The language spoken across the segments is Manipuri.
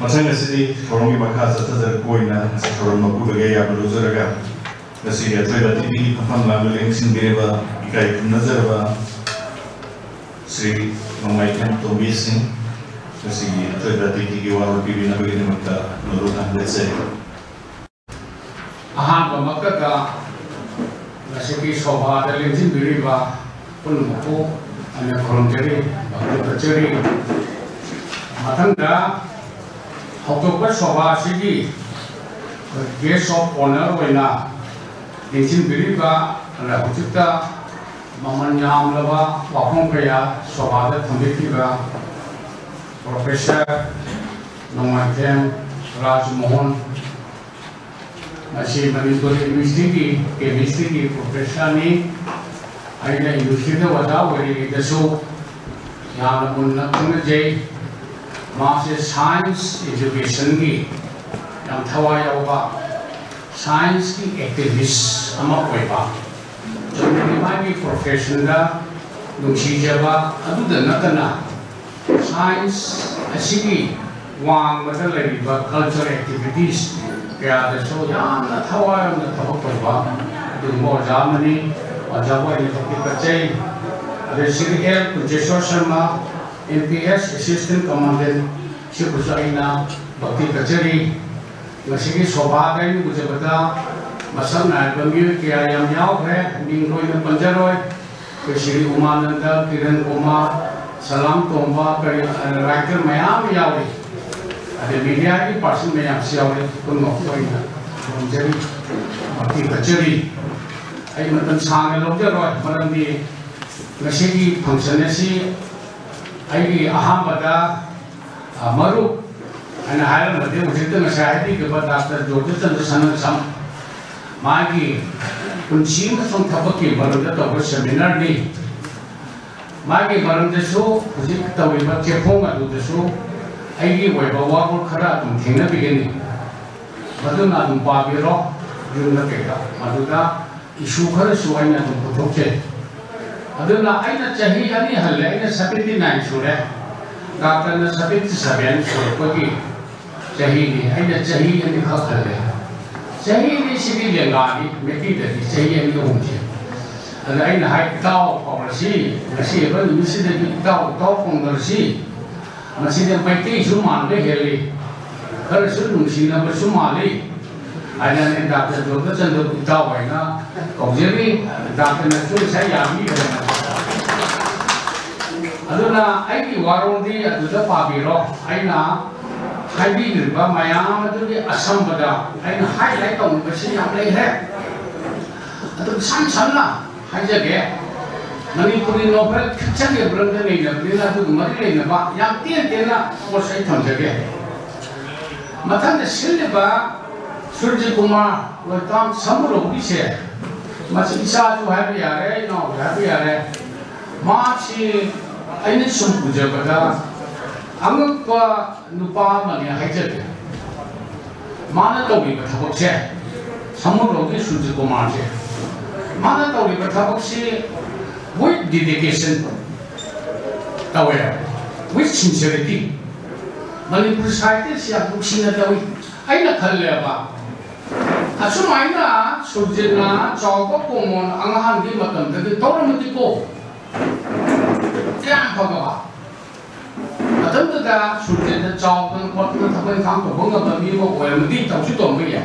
Masang nasi orang ini bakal setelah koina orang mampu lagi ya berusaha raga nasi dia tu ada TV apa malu yang sendiri ba ikai nazar ba Sri memainkan Tomis ni nasi tu ada TV orang TV nak begini maka nurut anda saya. Aha maka ka nasi ki soba ada yang sendiri ba pun mampu ane kolam jadi ba jadi matang dah October soba sigi guest of honor wena ingin beri ba ala hujita mamanyam laba wapong kaya soba da thambiti ba Professor Nomatem Rajmohan masih Manipur University Chemistry Professor ni aina University wada wari dasu yang munna tunjai Master Science Education की yang thawai awak Science की activist ama koiba jadi mai profession da nungsi jaba adu da nakana Science asigi wang mata lagi ba cultural activities kaya da so yang na thawai na thawak koiba du mo jamani ajawa ni kacai ada siri el Kujeshwar Sharma NPS Assistant Commandant Sipusaina Bakti Kachari Masigi Soba Kai Gujabata Masana Bangi Kaya Yam Yao Hai Ningroi dan Panjaroi Kesiri Umananda Kiran Kumar Salam Tomba Kari Writer Mayam Yawi ada media ini person Mayam Siawi pun Ngokoina Panjari Bakti Kachari Ayo Matan Sangat Lobjaroi Malam di Masigi Function si Aiki ahamada maru ana halan mati mujita ngasahati ke pada Dr. Jodhi Chandra Sanam magi kunci masuk thabaki baruda tahu seminar ni magi baruda su mujik tahu iba kepong adu desu aiki waibawa pun khara tum thingna begini madu na tum pabiro jumna keka maduda isu khara suaina tum puthokche aduna aina chahi ani halle aina 79 sure doctor na 77 sure kogi chahi ni aina chahi ani khalle chahi ni sigi lengani meti de chahi ani umje ada aina hai tau policy masi ba ni si de tau policy masi de meti suman de heli kar sun si na sumali aina ni doctor Jodhi Chandra tau aina kaujeri doctor na su saya yami aduna aiki warondi aduda pabiro aina haibi dirba mayam adudi asambada aina highlight tong besi yang lei he adu san sanna haijage Manipuri Nobel kacage branda nei na bila du mari nei na ba yang tien tena osai thamjage mathan silne ba Surji Kumar watam samro bise masih isa tu happy are no happy are machi aini sum puja pada anguk pa nupa mani haijate mana tawi bathabak se samuro ki Surji Kumar se mana tawi bathabak se with dedication tawi with sincerity Manipur society siap buksina tawi aina khalle ba Asumana Surjina Chauko Kumon Angahan di matam tadi Toramatiko Tiang Pagawa Matam tada Surjina Chauko Kotna Tapan Kangko Bunga Bamibo Wemdi Tausi Tombiya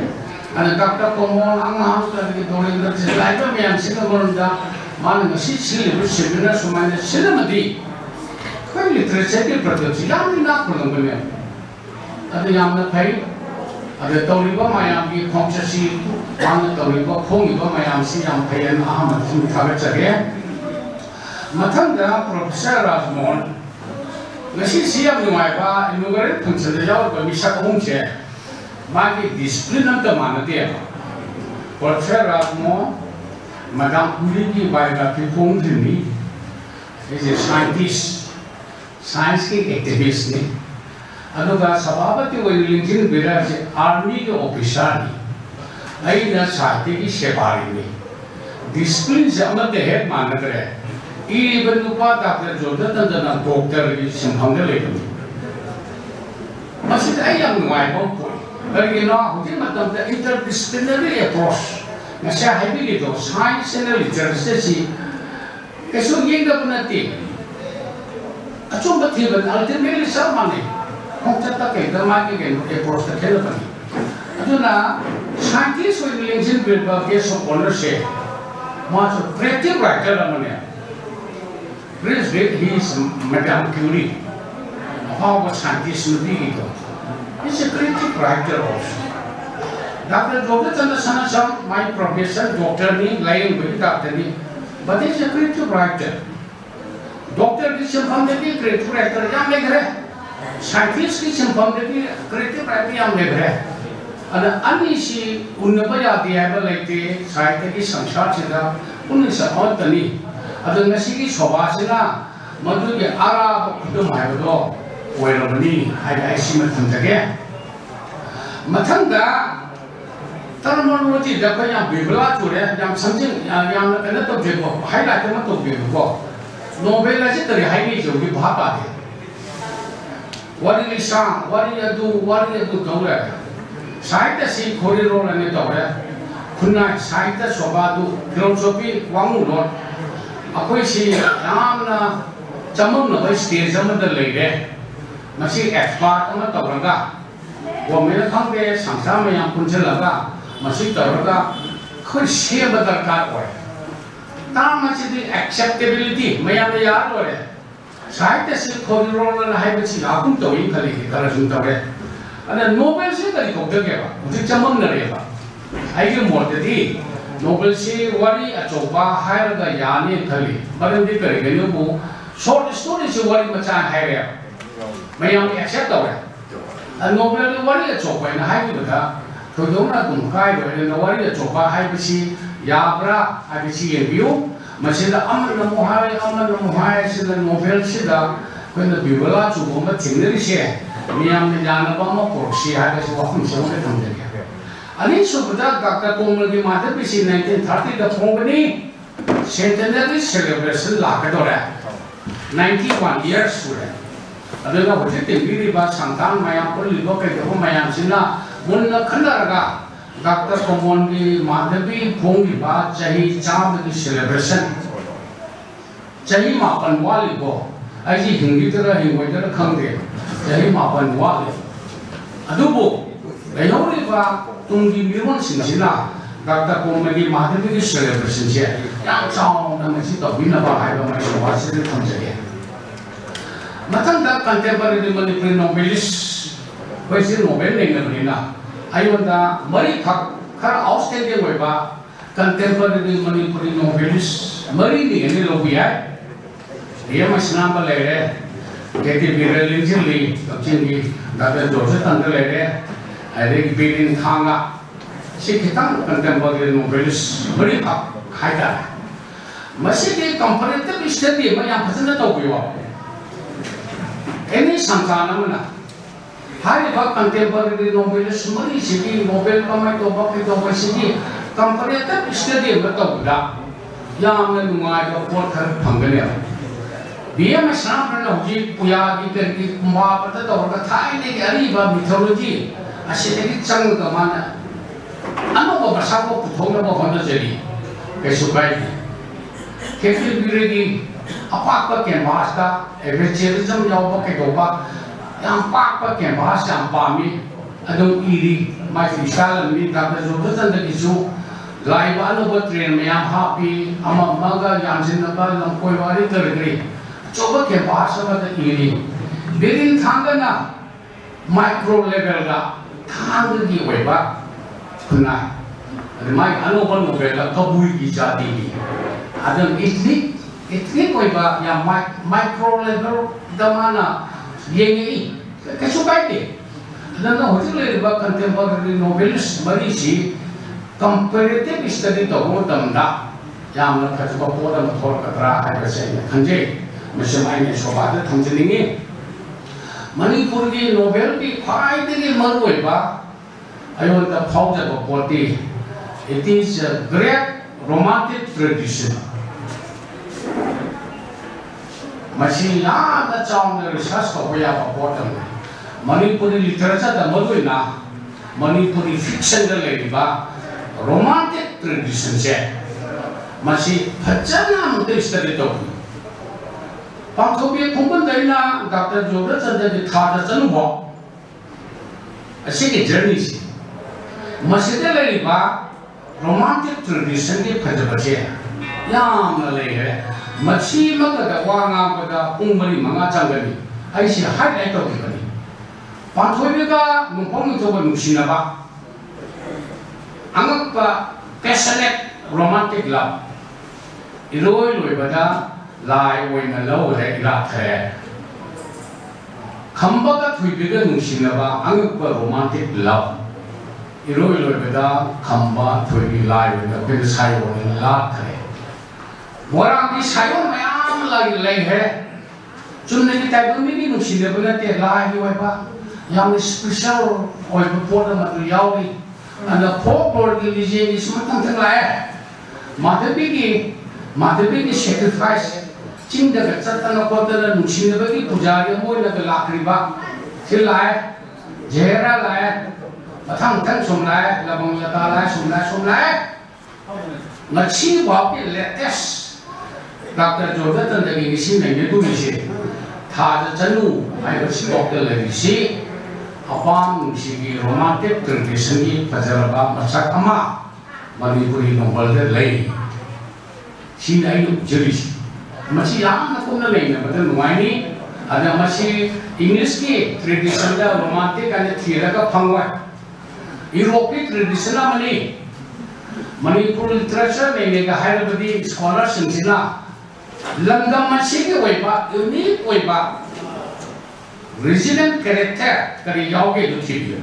Ana Dr. Kumon Angahan tadi Torin dari Laita Mian Singamonda Mana nasi sili bersibina Sumana Sinamadi Kan literature produksi yang nak perlu ada yang nak pay ada tauriba mayam ki khongchasi mana tauriba khongiba mayam si yang phayan ahmad sin thaga chage mathanga Professor Rajmohan ngasi siam nuaiba inaugural function jaw ba misak hongche magi discipline am ta manate Professor Rajmohan Madam Puri ki biography khongthini is a scientist science ki activist ni aduga sababati wai linkin bira se army ke officer ni aina sahti ki sebari ni discipline se amate head manakre even upa Dr. Jodhi Chandra doctor ki simhamde lekam masi Masih ayam ngai bangkoi. Lagi na hujan macam tu interdisciplinary approach. Nasi hari itu science and literacy. Esok yang dah pernah ti. Acung betul betul ultimately sama ni. Kau cakap ke dalam ni approach terkena pani. Aduh na scientist with LinkedIn berbagai case of ownership. Macam creative writer namanya. Chris did his Madame Curie. How was scientist nanti itu? He's a creative writer also. Dr. Chandra Sanasam, my professor, doctor ni lain bagi doctor ni, but he's a creative writer. Doctor ki simpang jadi creative writer yang negara, scientist ki simpang jadi creative writer yang negara. Ada ani si unapa dia lagi saya ki samsat sila unni sama tani. Ada nasi ki soba sila, madu ki Arab kudu mai betul. Orang ni ada isi macam jaga. Macam dah, terminologi dah yang berbela tu ya, yang sambil yang kena tu juga, highlight tu macam tu juga. Nobel aja dari highlight juga bahasa dia. Wari lisan, wari itu tahu lah. Saya si koridor ni tahu lah. Kuna saya sobat tu filosofi wangu lot. Aku si yang na jamun na stage jamun dah lagi. Masih expert amat tahu lah. Wamena kangge samsama yang kunci laga masih tahu lah. Kau siapa terkait oleh. Tam masih di acceptability, maya oleh. Saya si koridor na hai besi aku tahu ini kali kita langsung tahu ya. Ada Nobel sih kali kau dengar, mungkin jamun nari apa. Ayo mau jadi Nobel sih wari coba hai laga yani kali. Baru di kerja bu short story sih wari macam hai ya. Maya accept tahu ya. Nobel wari coba ini hai itu dah. Kau tahu nak tungkai boleh wari coba hai besi ya berapa hai besi review. Masih dah aman namuhai sila Nobel sila. Kau nak bimbela cuba macam ni sih. Miam ni jangan apa mau korupsi ada sesuatu macam ni tu jadi. Ani sudah Dr. Komal di mata besi 1930 dah company centenary celebration lakukan orang. 91 years sudah. Ada nak hujat tinggi di bawah sangkang mayam pun libat kerja mayam sila. Mula kena raga Dr. Komal di mata bi pung di bawah cahi cam di celebration. Cahi makan wali bo. Aji hingi terah kang dia. Jadi mapan wali. Aduh bu, lepas ni pak tunggu miruan sini Dr. Komal di mata bi celebration je. Yang jauh nama si tahu bina bahaya macam mana sih tu jadi. Macam dah contemporary Manipuri Nobelis, versi Nobel ni na. Ayo dah mari kar outstanding weba contemporary Manipuri Nobelis mari ni lobi ya. Dia masih nama lere. Jadi bila lingkili, jadi Dr. Joseph Tandel lere, ada bilin thanga. Si kita contemporary Nobelis mari kai dah. Masih di comparative study yang pasal tahu biwa. Ini samsana mana? Hari bak contemporary Nobelis mari sini Nobel kamai tu bak itu sini comparative study betul dah. Yang menungai report terpanggil. Dia macam mana uji puya di kumba pada tahu orang Thai ni hari bah mythology asyik lagi cang ke mana? Anu apa bahasa apa putung apa mana jadi? Kesukai. Kefir biregi apa yang bahasa evangelism yang apa kedoba yang apa yang bahasa yang pami adung iri macam Israel ni tak betul dari itu. Live anu buat train yang happy ama maga yang siapa yang koi wari tergeri. Coba ke bahasa pada ini, birin tangga na micro level la tangga di weba, kena, ada mai anu pun level la kabui ijadi ni, ada etnik weba yang micro level damana yang ini, kesukai ni, ada na hotel weba contemporary Nobelis mari si comparative study tu pun tamda, yang nak cuba pun dalam thor katra ada saya kanjeng. Macam ini sobat itu tentang ini. Manipur di Nobel di kaya ini malu apa? Ayo kita tahu jadi berarti. It is a great romantic tradition. Masih ada cara research apa yang berbuat. Manipuri literature da maluina Manipuri fiction da leriba romantic tradition se masi phajana mute study to pangthobi khumban daina Dr. Jodha Chandra ki tha da chanu bo asiki journey si masi da leriba romantic tradition ki phajaba se yam la le masi makada wanga pada umari manga changani aisi highlight to ki Panthobiga numpong ito ba nusinaba angak pa passionate romantic love iloy bada lai way na law le ilat the khambaga thuibiga nusinaba angak pa romantic love iloy bada khamba thuibi lai way na pin sai way na lat the borang di sayo mayam lagi lai he chunne ki tai mi ni nusinaba na te lai way ba yang special oleh beberapa material ni, anda folklore religion ni semua tentang lain. Madhabi sacrifice, cinta kecil tanah kota dan nusin bagi pujari mau nak lakriba, silai, jera lai, batang somlai, labang yata lai, somlai, ngaci wapi latest, Dr. Jodha Chandra ini sih ni tu ni sih, thada canu, ayo si doktor lagi sih. Apang sigi romantic tradition ni pajaraba masak ama Manipuri novel de lay sini ayu jeris masih yang nak pun lay na betul nuai ni ada masih English ki tradition da romantic ane thira ka phangwa European tradition na mani Manipur literature ni ga Hyderabadi scholars sina langgam masih ke waiba unique waiba resident character kari yaoge duthi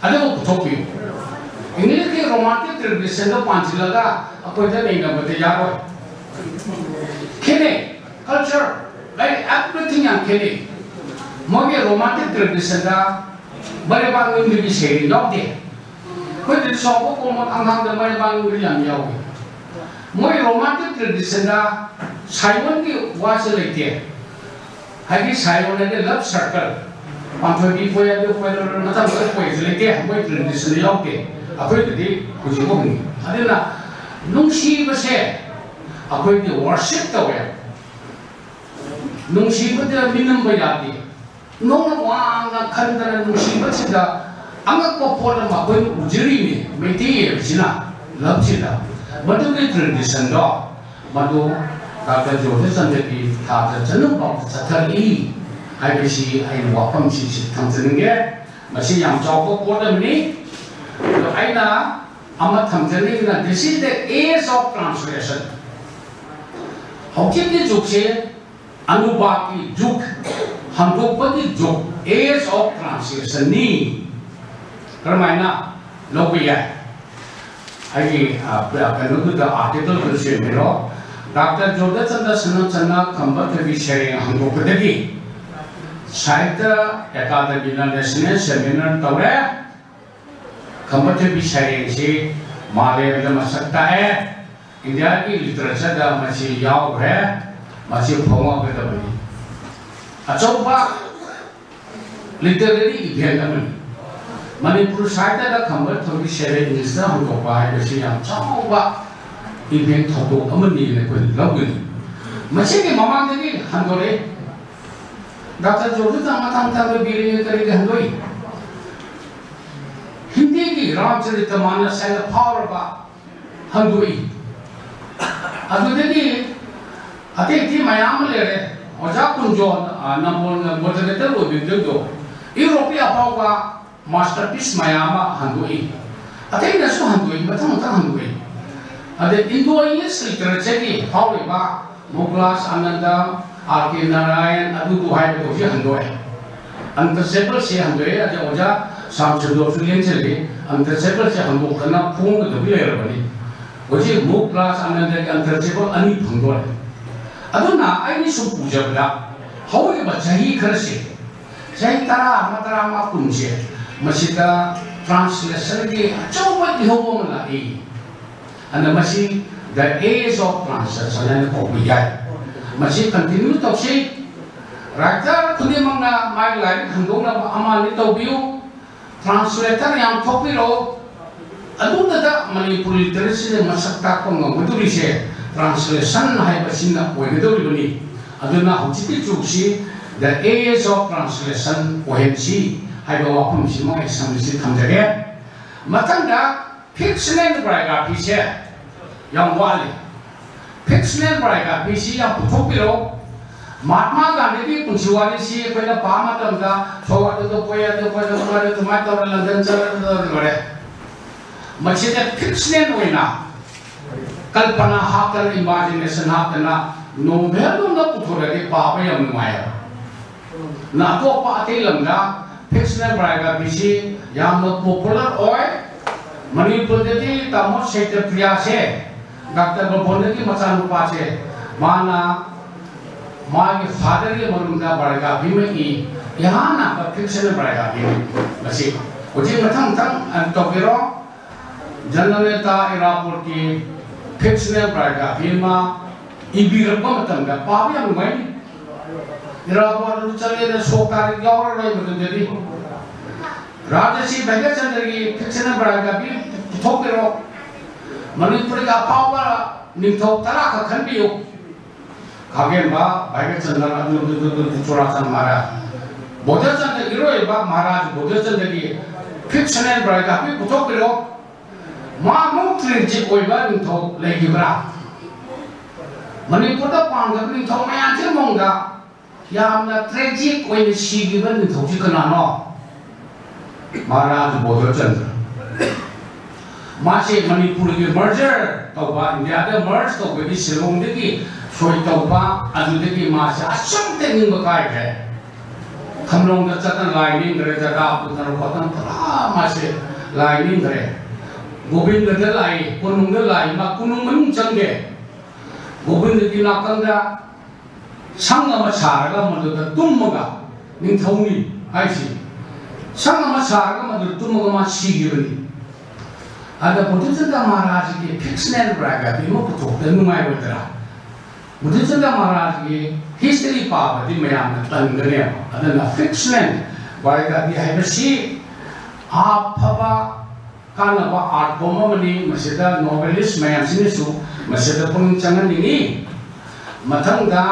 ade wo puthokpi ini ke romantic tradition da panchilaga apoida nei na bate yaro kene culture like everything yang kene moge romantic tradition da bare bang ni bi se yok de ko de so ko mo ang da bare bang ni yang yaoge moge romantic tradition da saiwon ki wase lekte Hagi saya orang ada love circle, pantoi poi ada macam poi seleke, poi tradisi lelaki, apa itu di kujibu ni. Ada na nungsi besar, apa itu worship tahu ya. Nungsi besar minum bayar nong wang nak kandan nungsi besar dah, angkat popol nama apa itu ujiri ni, mesti cina, love cina. Betul ni tradisi dah, betul. Dr. Jodha Chandra ki thada chanu ba chathari ai bisi ai wapam si thamjenge masi yang chawko kodam ni to aina ama thamjenge na this is the age of translation hokje ki juk se anubha ki juk handokpa ki juk age of translation ni karmaina lobiya ai apna the article ko se mero Dr. Jodha Chandra Sanachana Khamba Kavi sharing Hango Padagi Sahitya Academy National Seminar Tawre Khamba Kavi sharing si Malay da masakta hai India ki literature da masi yaw hai masi phonga pe da bani achaupa literary event da bani Manipur Sahitya da Khamba Kavi sharing is da Hango pa hai basi yang chaupa event thotto amani le ko lawin machine mamang de handore Dr. Jodha Chandra Matang biri kari handoi Hindi ki Ramcharitamanas and the power ba handoi adu de ate ti mayam le re oja kunjo namon moderator lo bindo Europea pawa masterpiece mayama handoi ate na so handoi matang handoi Ada Indo-English literature ki pauli ba Muglas Ananda R.K. Narayan adu duhai betul je handoi untouchable se handoi ada oja samchandor sulian cheli untouchable se handoi kana phung ke dobi le bani oji Muglas Ananda ki untouchable ani phangdor adu na ai ni su puja bla hawi ba jahi kharse jahi tara ma kunje masita translation ki chawat di hobong la e and masih the age of translation and copyright masih continue to say writer kuni mangna mai lai khandong na amani tobiu translator yang thopiro aduna da Manipuri literacy masakta ko ngamuduri se translation hai basina oigedori bani aduna hujiti chuksi the age of translation ohensi hai ba wapum si mai samisi thamjage matanga fictional biography se yang wali fictional biography si yang thopiro Mahatma Gandhi की पुंछुवानी सी कोई ना पामा तमदा सोवा तो पोया तुम्हारे तो लंदन चला तो लड़े मच्छी ने फिक्शनल हुई ना कल्पना हाकर इमेजिनेशन हाकना नोवेल तो ना पुथोरे के पापा यम नुमाया ना तो पाते लंगा फिक्शनल बायोग्राफी सी याम पॉपुलर ओए मणिपुर देती तमो क्षेत्र प्रिया से डॉक्टर बबोने की मचान पाचे माना मागे फादर के मरुंगा बायोग्राफी में की यहाँ ना फिक्शनल बायोग्राफी में बसी उसी मथंग तंग टोकेरो जनरल नेता एरापोर्ट की फिक्शनल बायोग्राफी में इबीरप मतंग का पावे हम गए एरापोर्ट चले ना सोकार यावर रहे मतलब राजसी भगतचंद्र की फिक्शनल बायोग्राफी टोकेरो मणिपुर का पावर निथो तरा का खंडियो Kagen ba baik cendera itu curasan marah. Bodher cendera itu iba marah. Bodher cendera di fictional biography putok belo. Mamu tragic iba ninthau lagi berat. Manipur da pangga ninthau maya je mongga. Ya amna tragic iba sigi iba ninthau je kenano. Marah bodher cendera. Masih Manipur di merger. Tahu ba India ada merge tahu ba di Shillong di Soy taupa adudeki masih asam tengin bekai ke, kamlong tercatan lining dari jaga putar potong terah masih lining dari, gobin dari lain, kunung dari lain, mak kunung mencang ke, gobin dari nakang dah, sang nama cara menurut tummaga, ning tauni, aisi, sang nama cara menurut tummaga masih gini, ada putus tentang marah sih, fictional biography mau putus, dan numai berterah. Mudah saja Maharaj की history पाव दी मैं आपने तंगने अदर ना fictional वायका दी है बसी आप फबा काना बा आर्ट बोमा मनी मसेदा novelist मैं आपसे निशु मसेदा पुन चंगन निनी मतंग दा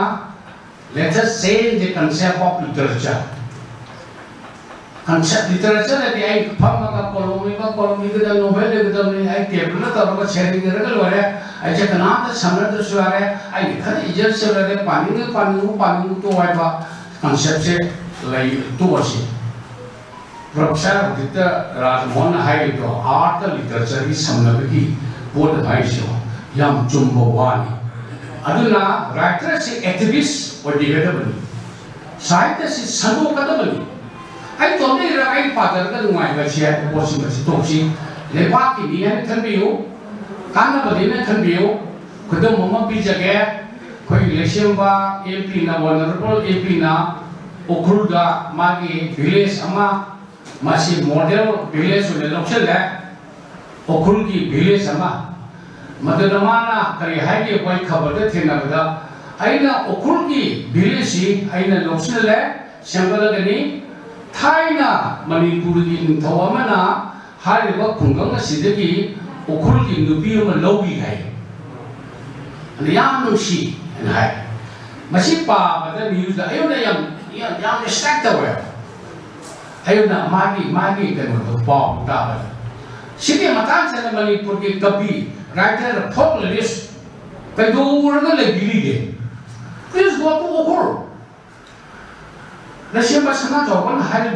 let us say the concept of literature concept literature है दी आई फबा का कॉलोमी का novel है तो नहीं आई टेबल ना तब का sharing करके लो है ऐसे कनात समृद्ध सुरारे आई खर इजर से लगे पानी तो आए बा कंसेप्ट से लाई तो वैसे प्रोफेसर दित्ता राजमोहन हाई तो आर्ट लिटरेचर की समृद्ध की बोध भाई से यम चुंबवानी अदुना राइटर से एक्टिविस्ट और डिबेटर बनी साहित्य से संगो कदम बनी आई तो नहीं रहा आई पादर का नुमाई बच्ची है पोसी बच्ची तोसी लेपा की नहीं है थंबियो काना बदीने थंबियो खुद मम्मा भी जगह कोई लेशियम्बा एपी ना वनरेबल एपी ना उखुलगा मागी विलेज अमा मासी मॉडल विलेज उन्हें लोकल है उखुल की विलेज अमा मददमाना करी है कि कोई खबर दे थे ना बता आइना उखुल की विलेज ही आइना लोकल है शंकर लगनी थाइना मणिपुर की निथवा में ना हर वक्त खुंगंग सिद्धि उखुल की नुबी में लोबी है याम नुशी है मसी पा बता न्यूज़ दा अयो ना याम रिस्ट्रिक्ट हुआ अयो ना मागी के मतलब पाव डाल सिद्धि मतान से ना मणिपुर की कवि राइटर फोकलिस्ट कई दो वर्ग ले गिरी दे प्लीज गो तो उखुल रशिया में सना चौपन हारी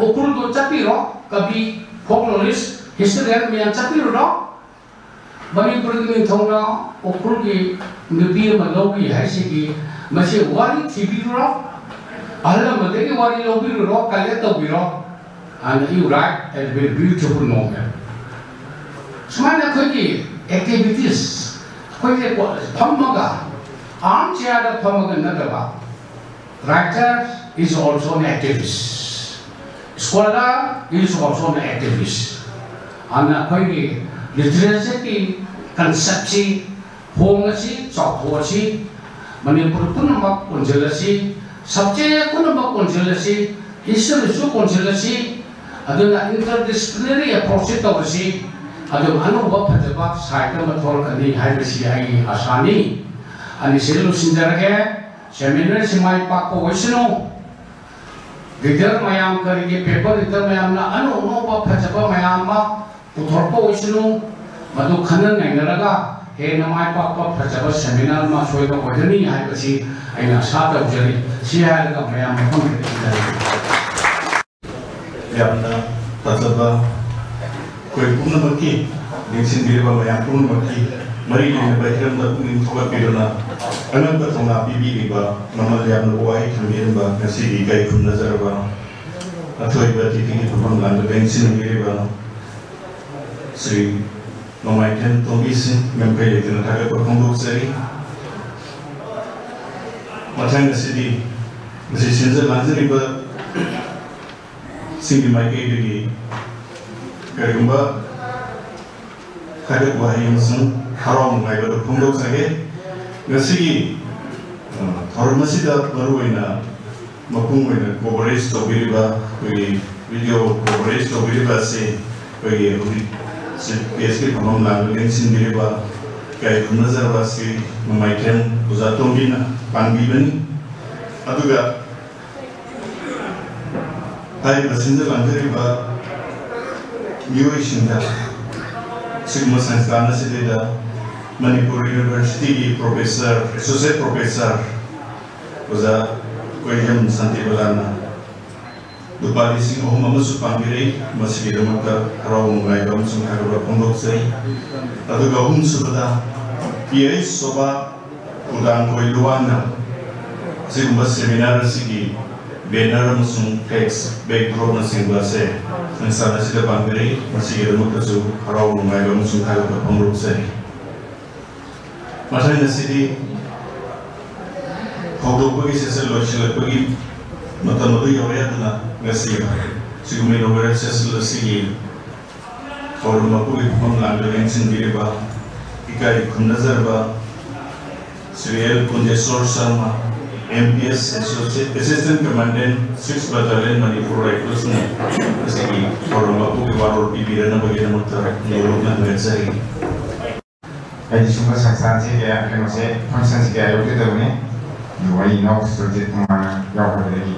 उखुल को चपीरो कवि फोकलिस्ट हिस्टोरियन में चपीरो रो मणिपुर की थोड़ा उखुल की नुबी में लोबी है सिकी मसे वारी थीबी रो अल्लाह मते की वारी लोबी रो कले तो बिरो and you write a very beautiful novel समाने कोई की activities कोई के फम्मगा armchair दा फम्मगा न दबा writer is also an activist scholar is also an activist अन्ना कोई की literature की concept सी होंग सी चौथो सी मणिपुर पुनमक उन्जल सी subject kuna ba consulasi history su consulasi aduna interdisciplinary approach to si adu anu ba phajaba site ma thol kani hai bisi ai asani ani silu sinjarage seminar simai pak ko wisnu leader mayam kari ke paper leader mayam na anu no ba phajaba mayam ma puthor ko wisnu madu khanan ngai he namai pak phajaba seminar ma soi ko kodani hai bisi aina sa ta jari si hai ga mayam ma khon yamna phajaba koi puna maki Dingsin diri ba mayam pun maki mari ni bahiram da pun thoga pirona anan ba thona bibi ni ba namal yam no wai thangin ba nasi gi kai kun nazar ba athoi ba ti ti thon lan da dingsin diri ba sri nomai ten tomisin ngam kai le tin thaga ko khong sari mathang nasi di nasi sinza lanjari ba singi mai kai di karumba Kadang wahai musuh haram ngai baru pungdok sage, nasi hormasi dah baru ina mapung ina coverage to biriba, video coverage to biriba se, PSK pamam lang lensin biriba, kaya nazar basi memaikan uzatom bina panggi bani, aduga, tay basinda lanjari ba, New Sigma Sanstana Sidida, Manipur University Professor, Associate Professor, was a William Santibalana. The Parising of Mamasu Pangiri, Masjid Maka, Raum Laigam, Sunkarua Pondoksai, Adugahum Subada, P.A. Soba, Udang Koiluana, Sigma Seminar Sigi, Benaram Sung Text, Background Singlase. Sana sida Pangiri masih ada mukasu harau mengai langsung kalau ke pemuruk seri. Masa nasi di kau pergi sesi lojil pergi mata yang orang tu na nasi si kami orang sesi lasi kalau mampu pemlang dengan sendiri bah ikai kunazar bah serial punjesor sama MPS Assistant Commandant 6 Battalion Manipur Rifles na kasi orang mampu keluar pipiran na bagian motor nolong na ngasari. Ay di semua saksi sih ya, kan masih function sih kayak itu tuh nih, dua ini nak project mana jauh lagi,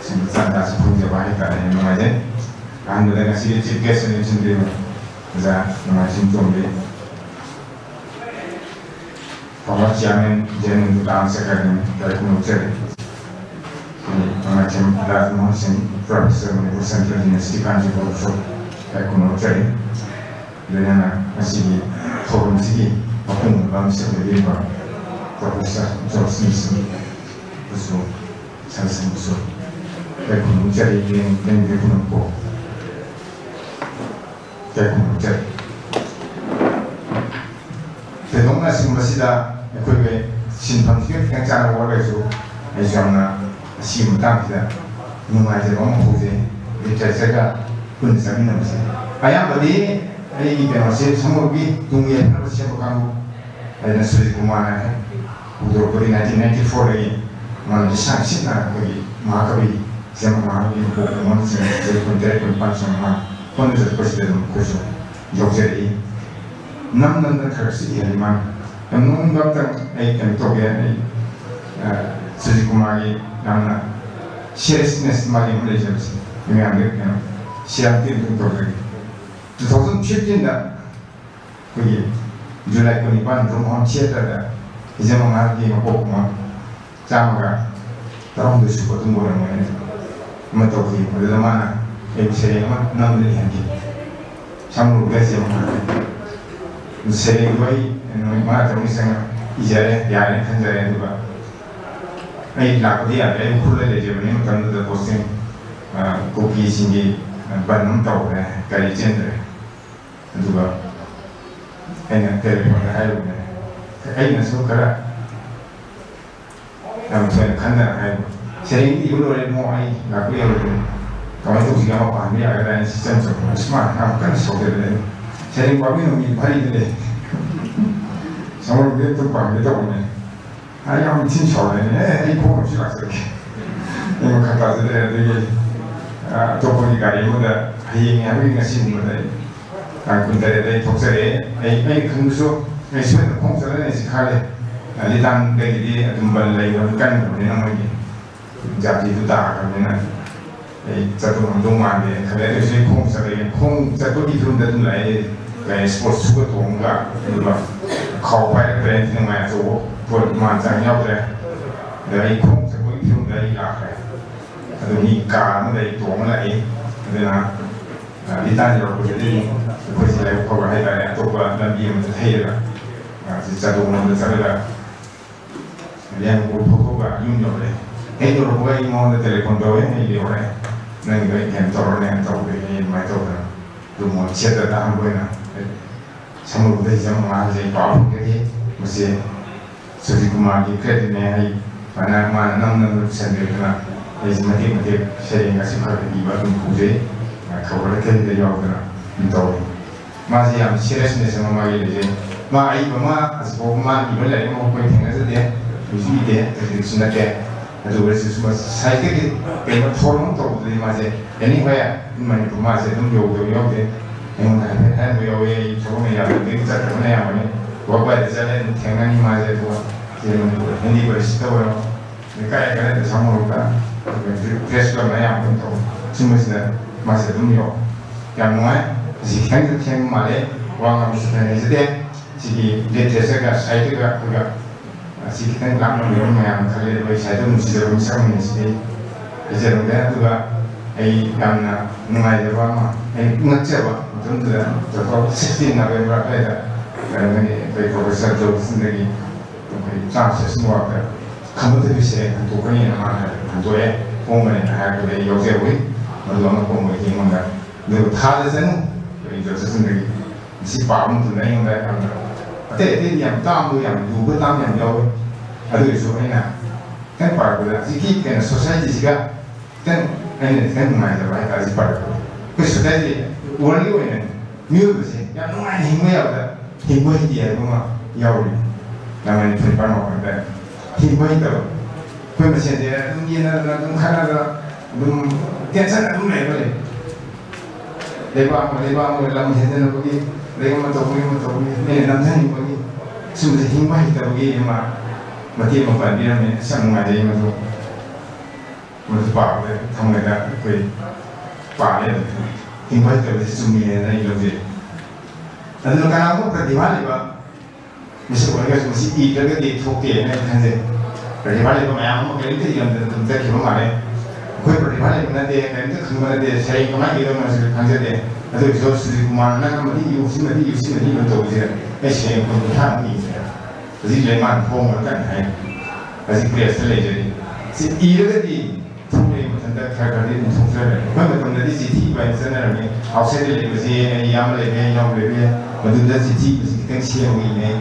semua sangat sepuluh jabah kita yang mana, kan udah ngasih chief guest ini sendiri, bisa nama simptom deh. Kalau jangan itu dalam sekarang dari penulis macam dalam musim profesor Manipur Central University kan juga profesor dari penulis dan masih forum sih apapun dalam sebagai profesor George Smith profesor salah satu profesor dari penulis yang dari penulis dari penulis Tentang nasi masih dah Kue simpan sikit yang cara orang itu, macam simpan kita, numai je orang putih, kita jaga pun sami nama sih. Ayam tadi, ini kita masih semua bi tunggu apa siapa kamu, ada nasi kumana, udah beri 1994 lagi, mana disangsi nak bagi, mak bagi, siapa mak bagi, bukan jadi kontrak pun sama, pun jadi presiden kursus, jauh jadi, 6 kerasi yang mana. Yang nunggu yang toge Sri Kumari nama seriousness mari Malaysia sih, ini ambil yang siap itu toge. 2015 dah, pergi Julai ke-5 rumah siapa dah, izin mengarti ngapok mah, sama kan, terang tu suka tunggu orang mana, macam tu, pada mana, saya mah 6 hari lagi, sama lupa siapa mengarti, saya lagi mana terus yang ijazah yang kan saya itu pak, ini nak dia ada yang kuliah di Jerman ini kan ada posting kopi sini Bandung tahu kali cendera itu pak, ini telepon ayu ayu nasi kara, namun saya kanda ayu, sering ibu orang mau ayu nak dia orang, kalau itu sih apa ni ada sistem smart, kan software sering kami nunggu hari ini. Sama dia tu pang dia tahu ni, 아니 아무 팀 처음에 이 공을 시작했어. 이거 갖다 쓰더래 되게 또 보니까 이거다 비행이 하는 것이 뭐다. 군대에 독서에 이 근수 이 수행 공서는 시칼에 일단 되게 dumbalai kan ni nang ni jadi tu dah kami satu rumah ni kalau ada sih kong sekali kong satu di rumah tu lai sport suka tu enggak kau pada brand yang mana tu buat macam ni apa dari kong satu di rumah dari lah ada ni kar dari tu lai ada di tanah orang jadi boleh saya kau ada ada tu apa dan dia macam hera satu orang bersama yang berpokok union le, itu orang yang mau telepon doa ni dia orang, nanti yang tahu ni mai tahu kan, tu mau cerita tahan boleh na, semua budak zaman jadi bawah jadi mesti sudah kumagi kredit ni hai, mana nang sendiri kena, jadi mati sharing kasih kerja di bawah tu kau boleh kerja jauh kena, tahu, masih yang serius ni semua magi jadi, mai mama asbab mama ibu lagi mau kau tinggal saja. Usually dia sudah kayak itu berarti semua saya kira kayak forum tu jadi macam ini kayak mana tu macam tu jauh deh yang mana jauh jauh ni ada di sana mana yang mana wabah di sana tengah ni macam tu jadi ini berarti tahu kayak itu sama orang fresh lah yang pun tahu semua sudah macam tu jauh yang mana si tengah mana orang mesti tanya jadi si dia terasa saya kira si kita nak mengenai yang kali ini saya tu mesti dalam sama ni sih. Jadi orang tu juga, yang nak mengajar apa, ngajar apa, betul tak? Jadi 16 November ada, kerana ni profesor Joe sendiri, jadi semua apa, kamu tu bisa tu kan yang mana, tu komen ada yang jauh malam komen ini mana, tu thal sana, jadi sendiri, si paham tu ni yang ada. Tapi yang tamu yang dua tamu yang jauh, ada isu ni na, kan pada jika kan society jika kan mana mana kasih pada, kan society orang ni mula sih, yang mana hingga ada hingga dia rumah jauh, nama ni perempuan orang dah hingga itu, kan macam dia dunia na kana tension ada mana boleh, lepas dalam hidupnya pergi. Mereka tahu ni namanya ni bagi semua hingga kita bagi mati mempan dia ni semua ada yang tu pak le, tamu ada koi pak le hingga kita bagi semua ni lagi. Dan kalau kamu perdiwali ba, mesti orang mesti ikat ke thokti ni kan je. Perdiwali ba macam apa kita yang tu kita kira mana, koi perdiwali mana dia kan tu semua dia saya kemana kita mesti kan je. Ada resources mana nama di usia ni betul je, macam pun tak ni. Jadi leman pun kan hai, jadi biasa je. Si iru di tu ni macam tak kerja di tu saja. Kalau macam di city banyak sana ni, outside le mesti yang le macam di city mesti kan siapa ni.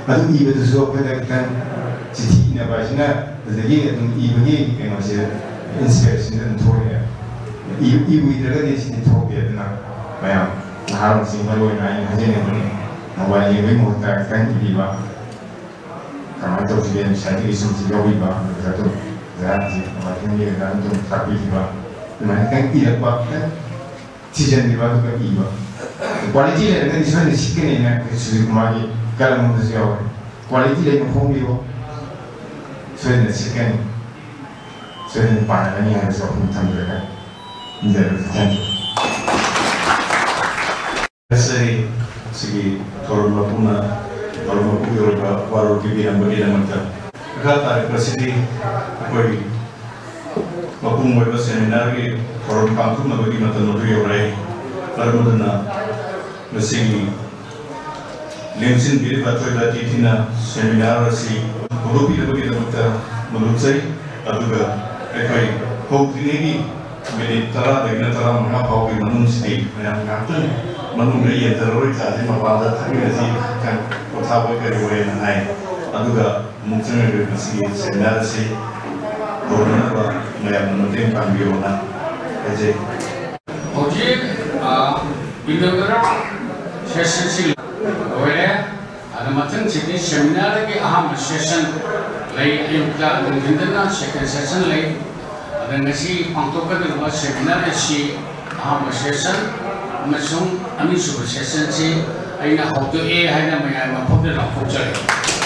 Macam ibu tu suap kan city ni macam jadi ibu ni macam inspiration dan tu ni. Ibu itu kan di city tu dia nak. Bayang, harus simpan boleh naik haji ni pun, awal ini muda kan ini bah, kalau tu dia saya isu juga bah, satu, jadi macam ni kan tu tapi bah, mana kan ia bah kan, season ni bah tu kan ia bah, kualiti ni kan isu ni sikit ni kan, isu kumagi kalau muda siapa, kualiti ni pun dia, so ni sikit, so ni panah ni harus orang tambah kan, ini adalah thank you. Segi turun mapuna Yoruba waru kibiran bagi namanya. Kata presiden koi mapung wajib seminar ke turun kampung bagi mata nuri orang. Lalu mana mesti lemsin biri batu dah titina seminar si berupi bagi namanya menurut saya aduga koi kau ini beri tera dengan tera mengapa kau manusia yang ngatur Manung ni yang terlalu jadi masalah tapi masih kan kota boleh kerja nangai. Aduga mungkin ada masih seminar si corona apa yang menonton panggilan aja. Oke, itu berapa sesi sih? Oleh ada macam jenis seminar lagi aham sesi अयुक्ता नूंथिंदना सेकेंड सेशन लई अदंगसी पांगथोकदुबा सेमिनार एसी अहम सेशन अमसुंग अनिसुब सेशन से अइना हौतो ए हाइना मया मफोदे लाखोचरे